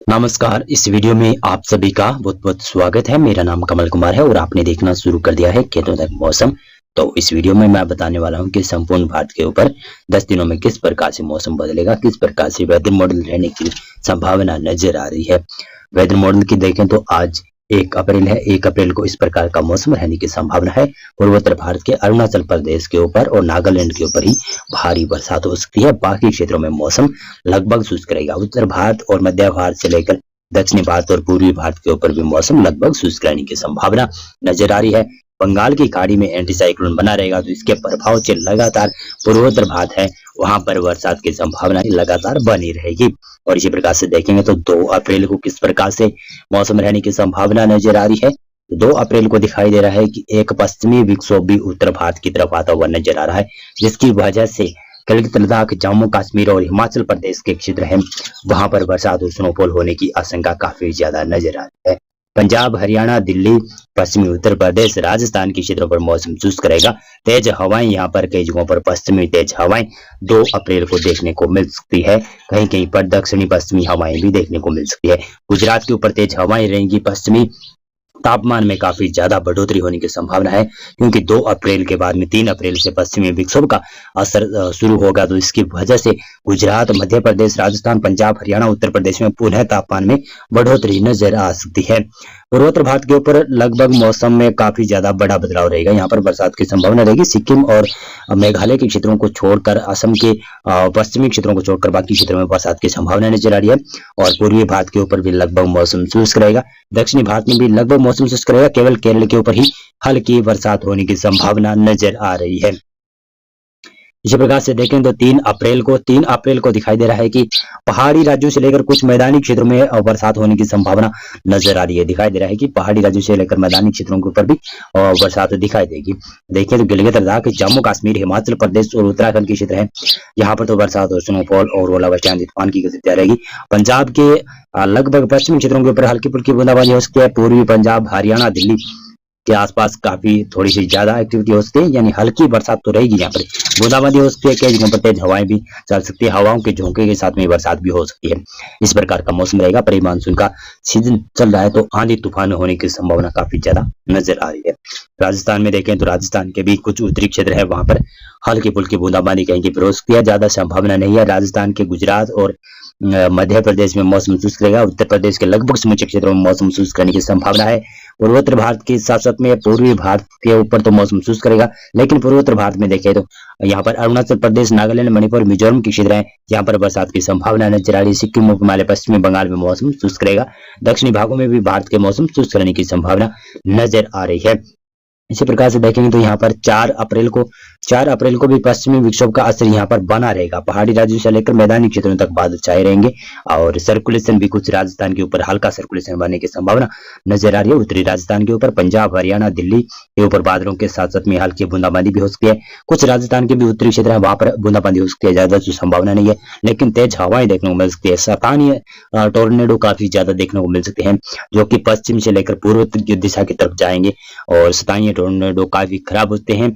नमस्कार। इस वीडियो में आप सभी का बहुत बहुत स्वागत है। मेरा नाम कमल कुमार है और आपने देखना शुरू कर दिया है खेतों तक मौसम। तो इस वीडियो में मैं बताने वाला हूं कि संपूर्ण भारत के ऊपर 10 दिनों में किस प्रकार से मौसम बदलेगा, किस प्रकार से वेदर मॉडल रहने की संभावना नजर आ रही है। वेदर मॉडल की देखें तो आज 1 अप्रैल है। 1 अप्रैल को इस प्रकार का मौसम रहने की संभावना है। पूर्वोत्तर भारत के अरुणाचल प्रदेश के ऊपर और नागालैंड के ऊपर ही भारी बरसात हो सकती है। बाकी क्षेत्रों में मौसम लगभग शुष्क रहेगा। उत्तर भारत और मध्य भारत से लेकर दक्षिणी भारत और पूर्वी भारत के ऊपर भी मौसम लगभग शुष्क रहने की संभावना नजर आ रही है। बंगाल की खाड़ी में एंटी साइक्लोन बना रहेगा, तो इसके प्रभाव से लगातार पूर्वोत्तर भारत है वहां पर बरसात की संभावना लगातार बनी रहेगी। और इसी प्रकार से देखेंगे तो 2 अप्रैल को किस प्रकार से मौसम रहने की संभावना नजर आ रही है। 2 अप्रैल को दिखाई दे रहा है कि एक पश्चिमी विक्षोभ भी उत्तर भारत की तरफ आता हुआ नजर आ रहा है, जिसकी वजह से गिलगित लद्दाख, जम्मू कश्मीर और हिमाचल प्रदेश के क्षेत्र हैं वहां पर बरसात और स्नोफॉल होने की आशंका काफी ज्यादा नजर आ रही है। पंजाब, हरियाणा, दिल्ली, पश्चिमी उत्तर प्रदेश, राजस्थान के क्षेत्रों पर मौसम शुष्क रहेगा। तेज हवाएं यहाँ पर कई जगहों पर पश्चिमी तेज हवाएं 2 अप्रैल को देखने को मिल सकती है। कहीं कहीं पर दक्षिणी पश्चिमी हवाएं भी देखने को मिल सकती है। गुजरात के ऊपर तेज हवाएं रहेंगी। पश्चिमी तापमान में काफी ज्यादा बढ़ोतरी होने की संभावना है, क्योंकि 2 अप्रैल के बाद में 3 अप्रैल से पश्चिमी विक्षोभ का असर शुरू होगा। तो इसकी वजह से गुजरात, मध्य प्रदेश, राजस्थान, पंजाब, हरियाणा, उत्तर प्रदेश में पुनः तापमान में बढ़ोतरी नजर आ सकती है। पूर्वोत्तर भारत के ऊपर लगभग मौसम में काफी ज्यादा बड़ा बदलाव रहेगा। यहाँ पर बरसात की संभावना रहेगी। सिक्किम और मेघालय के क्षेत्रों को छोड़कर, असम के पश्चिमी क्षेत्रों को छोड़कर बाकी क्षेत्रों में बरसात की संभावना नजर आ रही है। और पूर्वी भारत के ऊपर भी लगभग मौसम शुष्क रहेगा। दक्षिणी भारत में भी लगभग मौसम शुष्क रहेगा। केवल केरल के ऊपर ही हल्की बरसात होने की संभावना नजर आ रही है। इसी प्रकार से देखें तो 3 अप्रैल को दिखाई दे रहा है कि पहाड़ी राज्यों से लेकर कुछ मैदानी क्षेत्रों में बरसात होने की संभावना नजर आ रही है। दिखाई दे रहा है कि पहाड़ी राज्यों से लेकर मैदानी क्षेत्रों के ऊपर भी बरसात दिखाई देगी। देखें तो गिलगित लद्दाख, जम्मू कश्मीर, हिमाचल प्रदेश और उत्तराखंड के क्षेत्र हैं, यहाँ पर तो बरसात और स्नोफॉल और ओलावृष्टि, आंधी तूफान की गतिविधियां रहेगी। पंजाब के लगभग पश्चिमी क्षेत्रों के ऊपर हल्की फुल्की बूंदाबांदी हो सकती है। पूर्वी पंजाब, हरियाणा, दिल्ली के आसपास काफी थोड़ी सी ज्यादा एक्टिविटी हो सकती है, यानी हल्की बरसात तो रहेगी। यहाँ पर बूंदाबांदी हो सकती है। कई जगहों पर तेज हवाएं भी चल सकती है। हवाओं के झोंके के साथ में बरसात भी हो सकती है। इस प्रकार का मौसम रहेगा। प्री मानसून का सीजन चल रहा है, तो आंधी तूफान होने की संभावना काफी ज्यादा नजर आ रही है। राजस्थान में देखें तो राजस्थान के भी कुछ उत्तरी क्षेत्र है, वहां पर हल्की फुल्की बूंदाबांदी कहीं की हो सकती है। ज्यादा संभावना नहीं है। राजस्थान के गुजरात और मध्य प्रदेश में मौसम शुष्क रहेगा। उत्तर प्रदेश के लगभग समूचे क्षेत्रों में मौसम शुष्क रहने की संभावना है। पूर्वोत्तर भारत के साथ साथ में पूर्वी भारत के ऊपर तो मौसम शुष्क रहेगा, लेकिन पूर्वोत्तर भारत में देखें तो यहाँ पर अरुणाचल प्रदेश, नागालैंड, मणिपुर, मिजोरम के क्षेत्र हैं, यहाँ पर बरसात की संभावना नजर आ रही है। सिक्किम, उपहिमालय, पश्चिमी बंगाल में मौसम शुष्क रहेगा। दक्षिणी भागों में भी भारत के मौसम शुष्क रहने की संभावना नजर आ रही है। इसी प्रकार से देखेंगे तो यहाँ पर 4 अप्रैल को भी पश्चिमी विक्षोभ का असर यहाँ पर बना रहेगा। पहाड़ी राज्यों से लेकर मैदानी क्षेत्रों तक बादल छाए रहेंगे और सर्कुलेशन भी कुछ राजस्थान के ऊपर हल्का सर्कुलेशन बनने की संभावना नजर आ रही है। उत्तरी राजस्थान के ऊपर, पंजाब, हरियाणा, दिल्ली के ऊपर बादलों के साथ साथ में हल्की बूंदाबांदी भी हो सकती है। कुछ राजस्थान के भी उत्तरी क्षेत्र है, वहां पर बूंदाबांदी हो सकती है। ज्यादा संभावना नहीं है, लेकिन तेज हवाएं देखने को मिल सकती है। स्थानीय टोर्नेडो काफी ज्यादा देखने को मिल सकते हैं, जो कि पश्चिम से लेकर पूर्व दिशा की तरफ जाएंगे और स्थानीय टोर्नेडो काफी खराब होते हैं।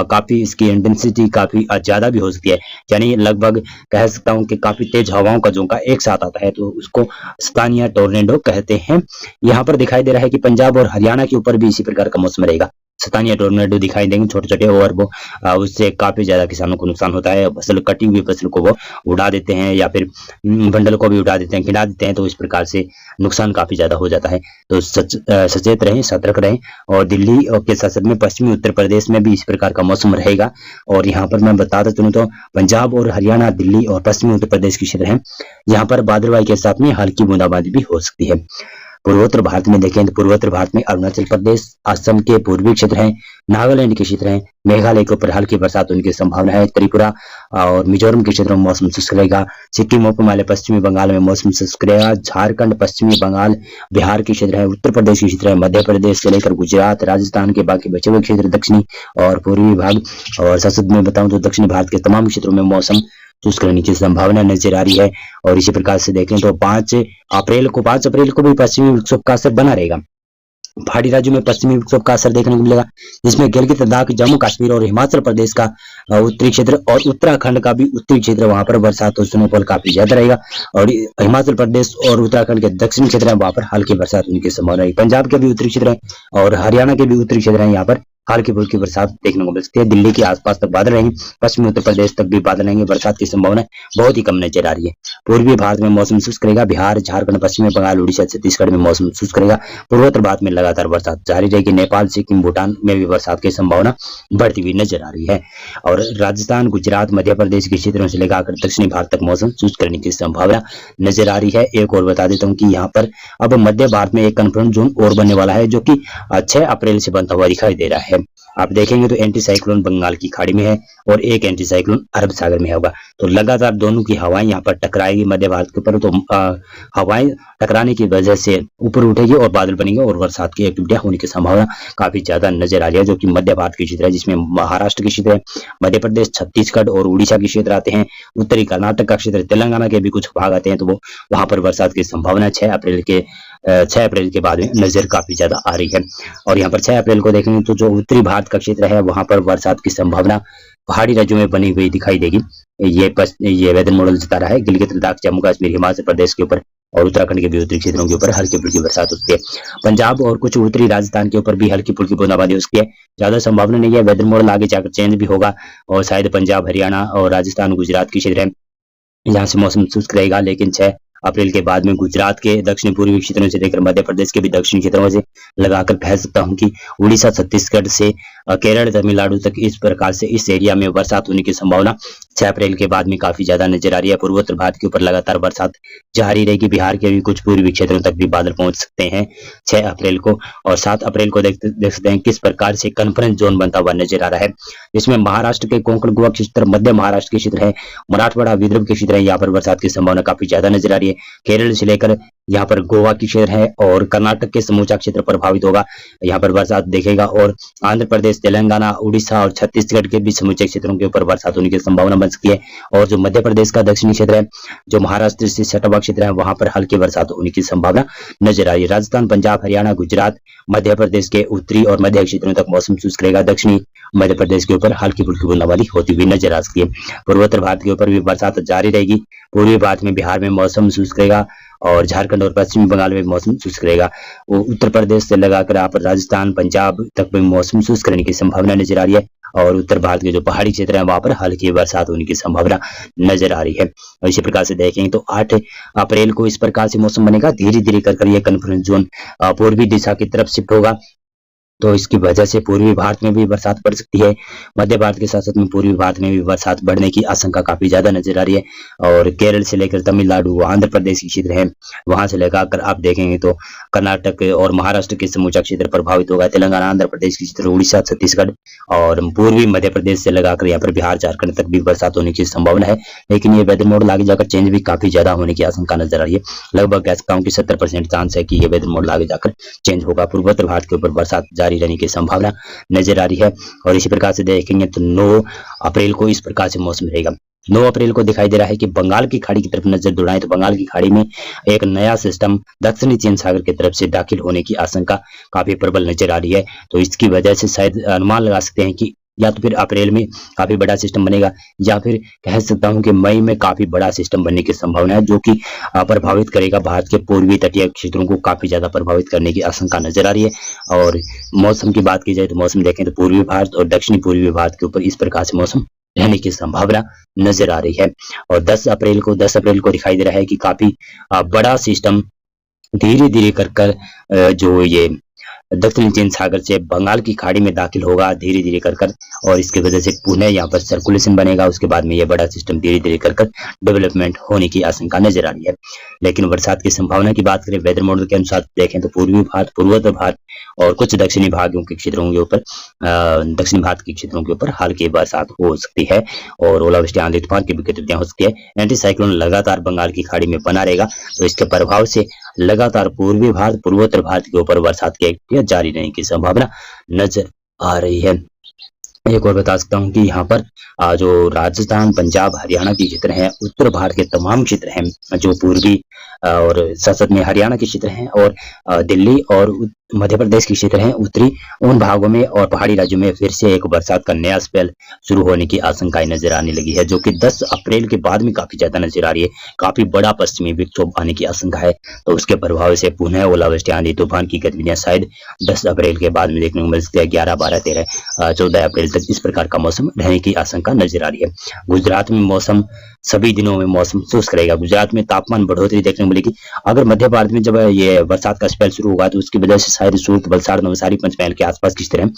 काफी इसकी इंटेंसिटी काफी ज्यादा भी हो सकती है, यानी लगभग कह सकता हूं कि काफी तेज हवाओं का झोंका एक साथ आता है, तो उसको स्थानीय टोर्नेडो कहते हैं। यहाँ पर दिखाई दे रहा है कि पंजाब और हरियाणा के ऊपर भी इसी प्रकार का मौसम रहेगा। स्थानीय टोर्नेडो दिखाई देंगे छोटे छोटे, और वो उससे काफी ज्यादा किसानों को नुकसान होता है। फसल, कटी हुई फसल को वो उड़ा देते हैं या फिर बंडल को भी उड़ा देते हैं, गिरा देते हैं, तो इस प्रकार से नुकसान काफी ज्यादा हो जाता है। तो सचेत रहें, सतर्क रहें। और दिल्ली और के साथ में पश्चिमी उत्तर प्रदेश में भी इस प्रकार का मौसम रहेगा। और यहाँ पर मैं बताता चलूं तो पंजाब और हरियाणा, दिल्ली और पश्चिमी उत्तर प्रदेश के क्षेत्र हैं, यहाँ पर बादलवाई के साथ में हल्की बूंदाबांदी भी हो सकती है। पूर्वोत्तर भारत में देखें तो पूर्वोत्तर भारत में अरुणाचल प्रदेश, असम के पूर्वी क्षेत्र हैं, नागालैंड के क्षेत्र हैं, मेघालय के ऊपर हल्की बरसात होने की संभावना है। त्रिपुरा और मिजोरम के क्षेत्रों में मौसम शुष्क रहेगा। सिक्किम, उपहिमालय, पश्चिमी बंगाल में मौसम शुष्क रहेगा। झारखंड, पश्चिमी बंगाल, बिहार के क्षेत्र है, उत्तर प्रदेश के क्षेत्र है, मध्य प्रदेश से लेकर गुजरात, राजस्थान के बाकी बचे हुए क्षेत्र, दक्षिणी और पूर्वी भाग और संसद में बताऊं तो दक्षिणी भारत के तमाम क्षेत्रों में मौसम शुष्क रहने की संभावना नजर आ रही है। और इसी प्रकार से देखें तो 5 अप्रैल को भी पश्चिमी विक्षोभ का असर बना रहेगा। पहाड़ी राज्यों में पश्चिमी विक्षोभ का असर देखने को मिलेगा, जिसमें गिलगित लद्दाख, जम्मू कश्मीर और हिमाचल प्रदेश का उत्तरी क्षेत्र और उत्तराखंड का भी उत्तरी क्षेत्र, वहां पर बरसात और स्नोफॉल काफी ज्यादा रहेगा। और हिमाचल प्रदेश और उत्तराखंड के दक्षिणी क्षेत्र है, वहां पर हल्की बरसात होने की संभावना है। पंजाब के भी उत्तरी क्षेत्र है और हरियाणा के भी उत्तरी क्षेत्र है, यहाँ पर हल्की फुल्की बरसात देखने को मिल सकती है। दिल्ली के आसपास तक बादल रहेंगे, पश्चिमी उत्तर प्रदेश तक भी बादल रहेंगे, बरसात की संभावना बहुत ही कम नजर आ रही है। पूर्वी भारत में मौसम शुष्क रहेगा, बिहार, झारखंड, पश्चिमी बंगाल, उड़ीसा, छत्तीसगढ़ में मौसम शुष्क रहेगा। पूर्वोत्तर भारत में लगातार बरसात जारी रहेगी। नेपाल, सिक्किम, भूटान में भी बरसात की संभावना बढ़ती हुई नजर आ रही है। और राजस्थान, गुजरात, मध्य प्रदेश के क्षेत्रों से लेकर दक्षिणी भारत तक मौसम शुष्क रहने की संभावना नजर आ रही है। एक और बता देता हूँ कि यहाँ पर अब मध्य भारत में एक कन्फ्रेंस जोन और बनने वाला है, जो कि 6 अप्रैल से बनता हुआ दिखाई दे रहा है। आप देखेंगे तो एंटी साइक्लोन बंगाल की खाड़ी में है और एक एंटी साइक्लोन अरब सागर में होगा, तो लगातार दोनों की हवाएं यहाँ पर टकराएगी मध्य भारत के ऊपर। तो हवाएं टकराने की वजह से ऊपर उठेगी और बादल बनेंगे और बरसात की एक्टिविटियां होने की संभावना काफी ज्यादा नजर आ रही है, जो कि मध्य भारत के क्षेत्र है, जिसमें महाराष्ट्र के क्षेत्र है, मध्य प्रदेश, छत्तीसगढ़ और उड़ीसा के क्षेत्र आते हैं। उत्तरी कर्नाटक का क्षेत्र, तेलंगाना के भी कुछ भाग आते हैं, तो वो वहां पर बरसात की संभावना 6 अप्रैल के बाद में नजर काफी ज्यादा आ रही है। और यहाँ पर 6 अप्रैल को देखेंगे तो जो उत्तरी भारत का क्षेत्र है, वहां पर बरसात की संभावना पहाड़ी राज्यों में बनी हुई दिखाई देगी। ये वेदर मॉडल जता रहा है गिलगित लद्दाख, जम्मू कश्मीर, हिमाचल प्रदेश के ऊपर और उत्तराखंड के भी उत्तरी क्षेत्रों के ऊपर हल्की फुल्की बरसात हो सकती है। पंजाब और कुछ उत्तरी राजस्थान के ऊपर भी हल्की फुल्की बूंदाबांदी हो सकती है, ज्यादा संभावना नहीं है। वेदर मॉडल आगे जाकर चेंज भी होगा और शायद पंजाब, हरियाणा और राजस्थान, गुजरात के क्षेत्र है, यहाँ से मौसम शुष्क रहेगा। लेकिन 6 अप्रैल के बाद में गुजरात के दक्षिण पूर्वी क्षेत्रों से लेकर मध्य प्रदेश के भी दक्षिणी क्षेत्रों से लगाकर कह सकता हूं कि उड़ीसा, छत्तीसगढ़ से केरल, तमिलनाडु तक इस प्रकार से इस एरिया में बरसात होने की संभावना 6 अप्रैल के बाद में काफी ज्यादा नजर आ रही है। पूर्वोत्तर भारत के ऊपर लगातार बरसात जारी रहेगी। बिहार के भी कुछ पूर्वी क्षेत्रों तक भी बादल पहुंच सकते हैं 6 अप्रैल को। और 7 अप्रैल को देख सकते हैं किस प्रकार से कॉन्फ्रेंस जोन बनता हुआ नजर आ रहा है, जिसमें महाराष्ट्र के कोंकण गोवा क्षेत्र, मध्य महाराष्ट्र के क्षेत्र है, मराठवाड़ा, विदर्भ के क्षेत्र है, यहाँ पर बरसात की संभावना काफी ज्यादा नजर आ रही है। केरल से लेकर यहाँ पर गोवा की क्षेत्र है और कर्नाटक के समूचा क्षेत्र प्रभावित होगा, यहाँ पर बरसात देखेगा। और आंध्र प्रदेश, तेलंगाना, उड़ीसा और छत्तीसगढ़ के भी समूचे क्षेत्रों के ऊपर बरसात होने की संभावना बन सकती है। और जो मध्य प्रदेश का दक्षिणी क्षेत्र है, जो महाराष्ट्र से सटा हुआ क्षेत्र है, वहां पर हल्की बरसात होने की संभावना नजर आ रही है। राजस्थान, पंजाब, हरियाणा, गुजरात, मध्य प्रदेश के उत्तरी और मध्य क्षेत्रों तक मौसम शुष्क रहेगा। दक्षिणी मध्य प्रदेश के ऊपर हल्की फुल्की बूंदाबांदी होती हुई नजर आ सकती है। पूर्वोत्तर भारत के ऊपर भी बरसात जारी रहेगी। पूर्वी भारत में, बिहार में मौसम शुष्क रहेगा और झारखंड और पश्चिमी बंगाल में मौसम शुष्क रहेगा। उत्तर प्रदेश से लगाकर आप राजस्थान, पंजाब तक में मौसम शुष्क रहने की संभावना नजर आ रही है। और उत्तर भारत के जो पहाड़ी क्षेत्र है, वहां पर हल्की बरसात होने की संभावना नजर आ रही है। और इसी प्रकार से देखेंगे तो 8 अप्रैल को इस प्रकार से मौसम बनेगा। धीरे धीरे कर यह कन्फ्रेंस जोन पूर्वी दिशा की तरफ शिफ्ट होगा, तो इसकी वजह से पूर्वी भारत में भी बरसात बढ़ सकती है। मध्य भारत के साथ साथ में पूर्वी भारत में भी बरसात बढ़ने की आशंका काफी ज्यादा नजर आ रही है। और केरल से लेकर तमिलनाडु, आंध्र प्रदेश के क्षेत्र है, वहां से लेकर आप देखेंगे तो कर्नाटक और महाराष्ट्र के समूचा क्षेत्र प्रभावित होगा। तेलंगाना, आंध्र प्रदेश के क्षेत्र, उड़ीसा, छत्तीसगढ़ और पूर्वी मध्य प्रदेश से लगाकर यहाँ पर बिहार, झारखंड तक भी बरसात होने की संभावना है। लेकिन ये वेदर मॉडल आगे जाकर चेंज भी काफी ज्यादा होने की आशंका नजर आ रही है। लगभग कह सकता हूँ कि 70% चांस है कि ये वेदर मॉडल आगे जाकर चेंज होगा। पूर्वोत्तर भारत के ऊपर बरसात जारी रहने की संभावना नजर आ रही है। और इसी प्रकार से देखेंगे तो 9 अप्रैल को इस प्रकार से मौसम रहेगा। 9 अप्रैल को दिखाई दे रहा है कि बंगाल की खाड़ी की तरफ नजर दौड़ाएं तो बंगाल की खाड़ी में एक नया सिस्टम दक्षिणी चीन सागर की तरफ से दाखिल होने की आशंका काफी प्रबल नजर आ रही है। तो इसकी वजह से शायद अनुमान लगा सकते हैं कि या तो फिर अप्रैल में काफी बड़ा सिस्टम बनेगा, या फिर कह सकता हूं कि मई में काफी बड़ा सिस्टम बनने की संभावना है, जो कि प्रभावित करेगा भारत के पूर्वी तटीय क्षेत्रों को काफी ज्यादा प्रभावित करने की आशंका नजर आ रही है। और मौसम की बात की जाए तो मौसम देखें तो पूर्वी भारत और दक्षिणी पूर्वी भारत के ऊपर इस प्रकार से मौसम रहने की संभावना नजर आ रही है। और 10 अप्रैल को दिखाई दे रहा है कि काफी बड़ा सिस्टम धीरे धीरे कर जो ये दक्षिणी चीन सागर से बंगाल की खाड़ी में दाखिल होगा धीरे धीरे कर और इसकी वजह से पुनः यहाँ पर सर्कुलेशन बनेगा। उसके बाद में यह बड़ा सिस्टम धीरे धीरे कर डेवलपमेंट होने की आशंका नजर आ रही है। लेकिन बरसात की संभावना की बात करें वेदर मॉडल के अनुसार देखें तो पूर्वी भारत, पूर्वोत्तर भारत और कुछ दक्षिणी भागों के क्षेत्रों के ऊपर दक्षिणी भारत के क्षेत्रों के ऊपर हल्की बरसात हो सकती है और ओलावृष्टि, आंधी तूफान की भी गतिविधियां हो सकती है। एंटी साइक्लोन लगातार बंगाल की खाड़ी में बना रहेगा, तो इसके प्रभाव से लगातार पूर्वी भारत, पूर्वोत्तर भारत के ऊपर बरसात की एक्टिविटी जारी रहने की संभावना नजर आ रही है। एक और बता सकता हूं कि यहाँ पर जो राजस्थान, पंजाब, हरियाणा के क्षेत्र हैं, उत्तर भारत के तमाम क्षेत्र हैं जो पूर्वी और साथ में हरियाणा के क्षेत्र हैं और दिल्ली और मध्य प्रदेश की क्षेत्र हैं उत्तरी उन भागों में और पहाड़ी राज्यों में फिर से एक बरसात का नया स्पेल शुरू होने की आशंकाएं नजर आने लगी है, जो कि 10 अप्रैल के बाद में काफी ज्यादा नजर आ रही है। काफी बड़ा पश्चिमी विक्षोभ आने की आशंका है, तो उसके प्रभाव से पुनः ओलावृष्टि, आंधी तूफान की गतिविधियां शायद 10 अप्रैल के बाद में देखने को मिल सकती है। 11, 12, 13, 14 अप्रैल तक इस प्रकार का मौसम रहने की आशंका नजर आ रही है। गुजरात में मौसम सभी दिनों में मौसम शुष्क रहेगा। गुजरात में तापमान बढ़ोतरी देखने को मिलेगी। अगर मध्य भारत में जब ये बरसात का स्पेल शुरू होगा तो उसकी वजह से शायद सूरत, वलसाड़, नवसारी, पंचमहल के आसपास की तरह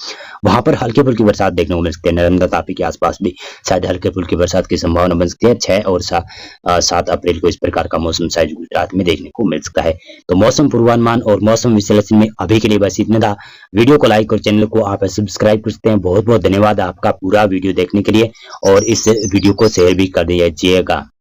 वहां पर हल्के फुल्की बरसात देखने को मिल सकती है। नर्मदा तापी के आसपास भी शायद हल्के फुल्की बरसात की संभावना बन सकती है। 6 और 7 अप्रैल को इस प्रकार का मौसम शायद गुजरात में देखने को मिल सकता है। तो मौसम पूर्वानुमान और मौसम विश्लेषण में अभी के लिए बस इतना था। वीडियो को लाइक और चैनल को आप सब्सक्राइब कर सकते हैं। बहुत बहुत धन्यवाद आपका पूरा वीडियो देखने के लिए, और इस वीडियो को शेयर भी कर दीजिएगा।